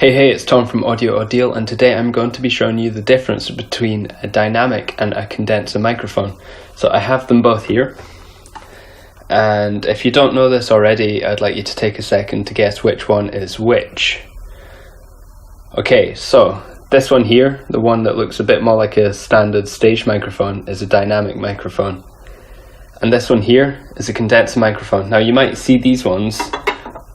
Hey, it's Tom from Audio Ordeal, and today I'm going to be showing you the difference between a dynamic and a condenser microphone. So I have them both here, and if you don't know this already, I'd like you to take a second to guess which one is which. Okay, so this one here, the one that looks a bit more like a standard stage microphone, is a dynamic microphone. And this one here is a condenser microphone. Now you might see these ones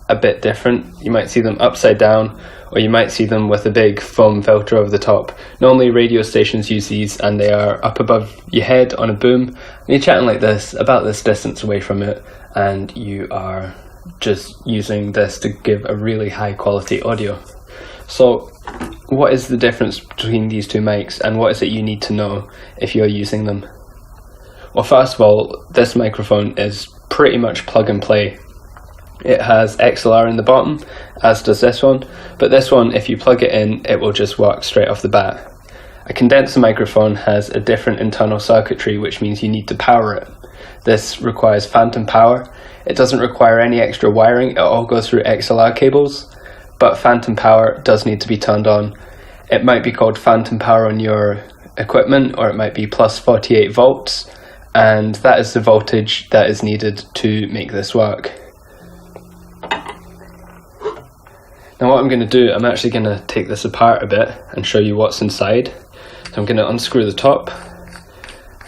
a bit different. You might see them upside down, or you might see them with a big foam filter over the top. Normally radio stations use these, and they are up above your head on a boom, and you're chatting like this, about this distance away from it, and you are just using this to give a really high quality audio. So what is the difference between these two mics, and what is it you need to know if you're using them? Well, first of all, this microphone is pretty much plug and play. It has XLR in the bottom, as does this one, but this one, if you plug it in, it will just work straight off the bat. A condenser microphone has a different internal circuitry, which means you need to power it. This requires phantom power. It doesn't require any extra wiring, it all goes through XLR cables, but phantom power does need to be turned on. It might be called phantom power on your equipment, or it might be plus 48 volts, and that is the voltage that is needed to make this work. Now what I'm going to do, I'm actually going to take this apart a bit and show you what's inside. So I'm going to unscrew the top,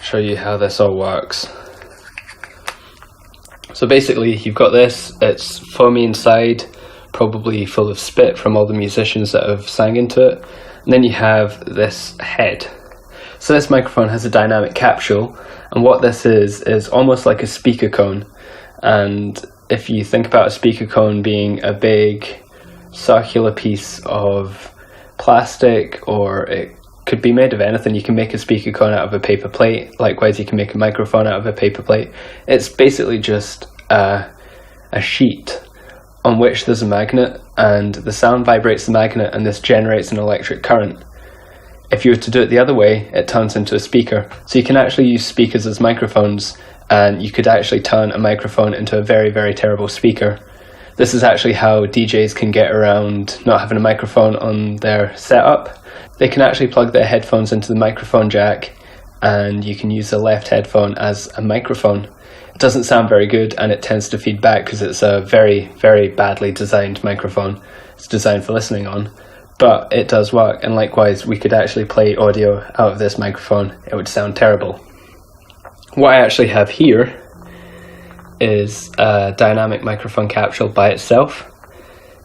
show you how this all works. So basically you've got this, it's foamy inside, probably full of spit from all the musicians that have sang into it. And then you have this head. So this microphone has a dynamic capsule, and what this is almost like a speaker cone. And if you think about a speaker cone being a big circular piece of plastic, or it could be made of anything. You can make a speaker cone out of a paper plate. Likewise, you can make a microphone out of a paper plate. It's basically just a sheet on which there's a magnet, and the sound vibrates the magnet, and this generates an electric current. If you were to do it the other way, it turns into a speaker. So you can actually use speakers as microphones, and you could actually turn a microphone into a very, very terrible speaker. This is actually how DJs can get around not having a microphone on their setup. They can actually plug their headphones into the microphone jack, and you can use the left headphone as a microphone. It doesn't sound very good, and it tends to feed back because it's a very, very badly designed microphone. It's designed for listening on, but it does work, and likewise we could actually play audio out of this microphone. It would sound terrible. What I actually have here is a dynamic microphone capsule by itself.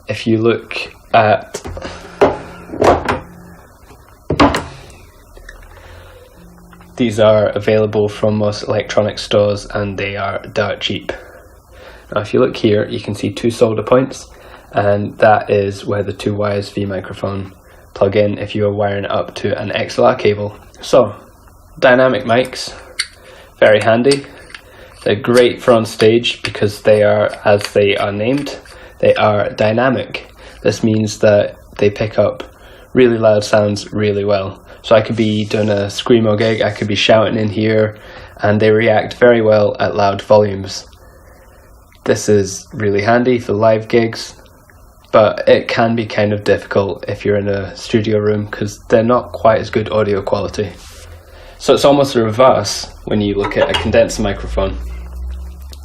If you look at these, are available from most electronic stores, and they are dirt cheap. Now if you look here, you can see two solder points, and that is where the two wires for your microphone plug in if you are wiring it up to an XLR cable. So dynamic mics, very handy. They're great for on stage because they are, as they are named, they are dynamic. This means that they pick up really loud sounds really well. So I could be doing a screamo gig, I could be shouting in here, and they react very well at loud volumes. This is really handy for live gigs, but it can be kind of difficult if you're in a studio room because they're not quite as good audio quality. So it's almost the reverse when you look at a condenser microphone.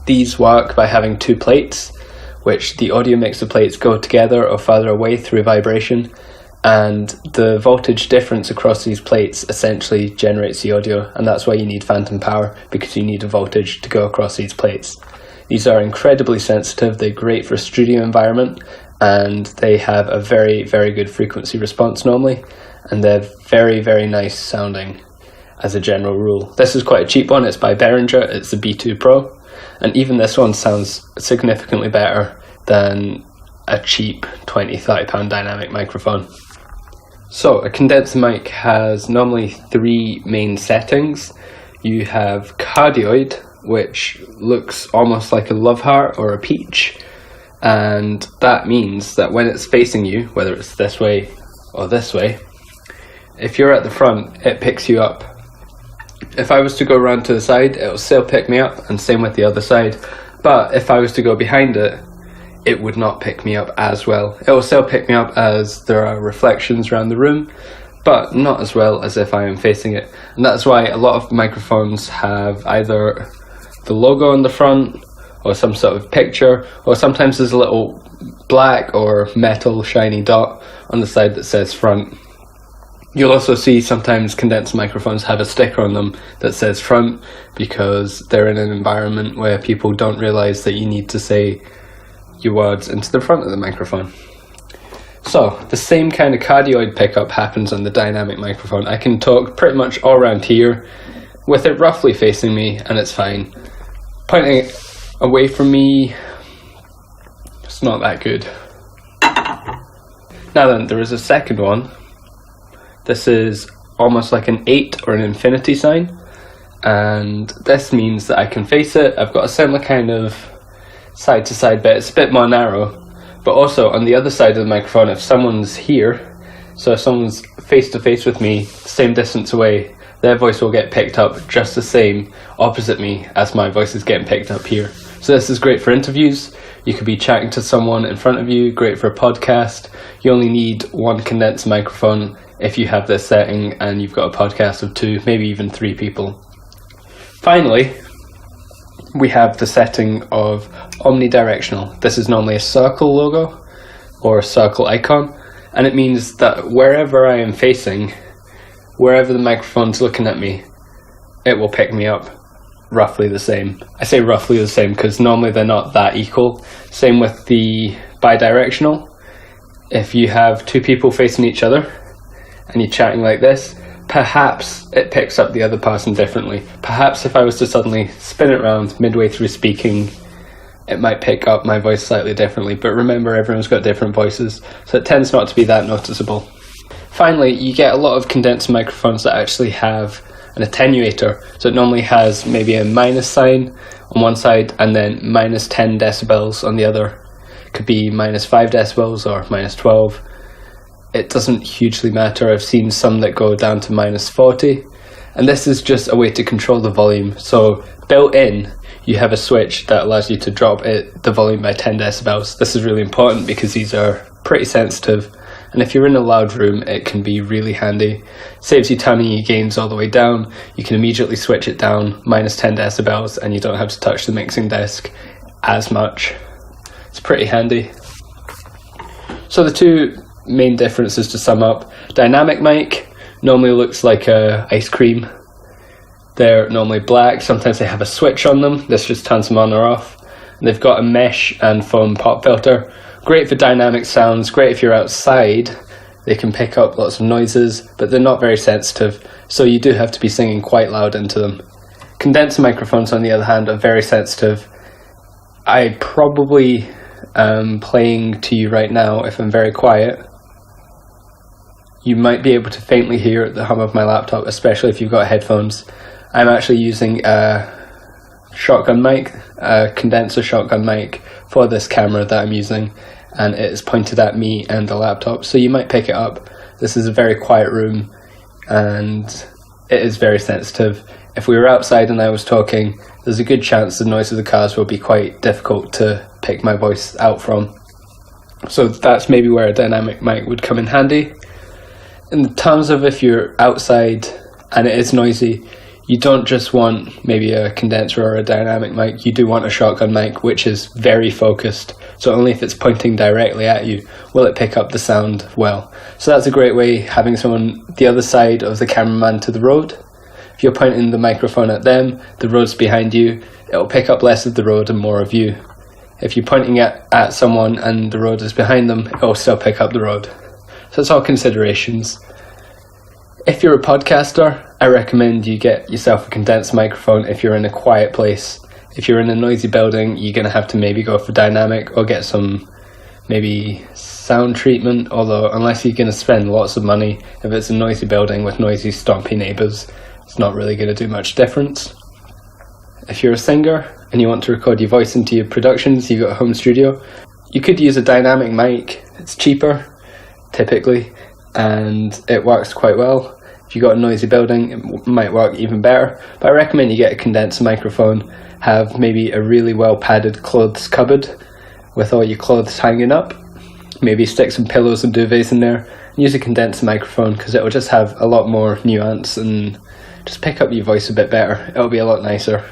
These work by having two plates, which the audio mixer plates go together or further away through vibration, and the voltage difference across these plates essentially generates the audio, and that's why you need phantom power, because you need a voltage to go across these plates. These are incredibly sensitive, they're great for a studio environment, and they have a very, very good frequency response normally, and they're very, very nice sounding as a general rule. This is quite a cheap one, it's by Behringer, it's the B2 Pro. And even this one sounds significantly better than a cheap £20–30 dynamic microphone. So a condenser mic has normally three main settings. You have cardioid, which looks almost like a love heart or a peach, and that means that when it's facing you, whether it's this way or this way, if you're at the front, it picks you up. If I was to go around to the side, it'll still pick me up, and same with the other side. But if I was to go behind it, it would not pick me up as well. It will still pick me up as there are reflections around the room, but not as well as if I am facing it. And that's why a lot of microphones have either the logo on the front or some sort of picture, or sometimes there's a little black or metal shiny dot on the side that says front. You'll also see sometimes condenser microphones have a sticker on them that says front, because they're in an environment where people don't realise that you need to say your words into the front of the microphone. So the same kind of cardioid pickup happens on the dynamic microphone. I can talk pretty much all around here with it roughly facing me, and it's fine. Pointing it away from me, it's not that good. Now then, there is a second one. This is almost like an 8 or an infinity sign, and this means that I can face it. I've got a similar kind of side to side bit. It's a bit more narrow, but also on the other side of the microphone, if someone's here, so if someone's face to face with me, same distance away, their voice will get picked up just the same opposite me as my voice is getting picked up here. So this is great for interviews. You could be chatting to someone in front of you, great for a podcast. You only need one condenser microphone if you have this setting and you've got a podcast of 2, maybe even 3 people. Finally, we have the setting of omnidirectional. This is normally a circle logo or a circle icon, and it means that wherever I am facing, wherever the microphone's looking at me, it will pick me up roughly the same. I say roughly the same because normally they're not that equal. Same with the bidirectional. If you have 2 people facing each other and you're chatting like this, perhaps it picks up the other person differently. Perhaps if I was to suddenly spin it around midway through speaking, it might pick up my voice slightly differently. But remember, everyone's got different voices, so it tends not to be that noticeable. Finally, you get a lot of condenser microphones that actually have an attenuator. So it normally has maybe a minus sign on one side and then minus 10 decibels on the other. It could be minus 5 decibels or minus 12. It doesn't hugely matter. I've seen some that go down to minus 40. And this is just a way to control the volume. So built in, you have a switch that allows you to drop the volume by 10 decibels. This is really important because these are pretty sensitive. And if you're in a loud room, it can be really handy. Saves you turning your gains all the way down. You can immediately switch it down, minus 10 decibels, and you don't have to touch the mixing desk as much. It's pretty handy. So the 2 main differences to sum up: dynamic mic normally looks like a ice cream. They're normally black. Sometimes they have a switch on them. This just turns them on or off. And they've got a mesh and foam pop filter. Great for dynamic sounds, great if you're outside. They can pick up lots of noises, but they're not very sensitive, so you do have to be singing quite loud into them. Condenser microphones, on the other hand, are very sensitive. I probably am playing to you right now. If I'm very quiet, you might be able to faintly hear the hum of my laptop, especially if you've got headphones. I'm actually using a shotgun mic, a condenser shotgun mic for this camera that I'm using, and it is pointed at me and the laptop, so you might pick it up. This is a very quiet room and it is very sensitive. If we were outside and I was talking, there's a good chance the noise of the cars will be quite difficult to pick my voice out from. So that's maybe where a dynamic mic would come in handy. In terms of if you're outside and it is noisy, you don't just want maybe a condenser or a dynamic mic, you do want a shotgun mic, which is very focused. So only if it's pointing directly at you will it pick up the sound well. So that's a great way, having someone the other side of the cameraman to the road. If you're pointing the microphone at them, the road's behind you, it'll pick up less of the road and more of you. If you're pointing at someone and the road is behind them, it'll still pick up the road. So it's all considerations. If you're a podcaster, I recommend you get yourself a condenser microphone if you're in a quiet place. If you're in a noisy building, you're going to have to maybe go for dynamic or get some maybe sound treatment, although unless you're going to spend lots of money, if it's a noisy building with noisy stompy neighbours, it's not really going to do much difference. If you're a singer and you want to record your voice into your productions, you've got a home studio, you could use a dynamic mic. It's cheaper, typically, and it works quite well. If you've got a noisy building, it might work even better. But I recommend you get a condenser microphone, have maybe a really well padded clothes cupboard, with all your clothes hanging up. Maybe stick some pillows and duvets in there. Use a condenser microphone because it will just have a lot more nuance and just pick up your voice a bit better. It'll be a lot nicer.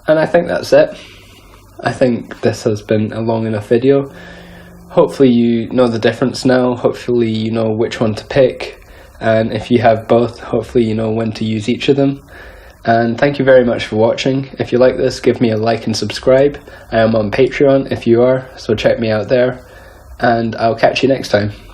And I think that's it. I think this has been a long enough video. Hopefully you know the difference now. Hopefully you know which one to pick. And if you have both, hopefully you know when to use each of them. And thank you very much for watching. If you like this, give me a like and subscribe. I am on Patreon if you are, so check me out there. And I'll catch you next time.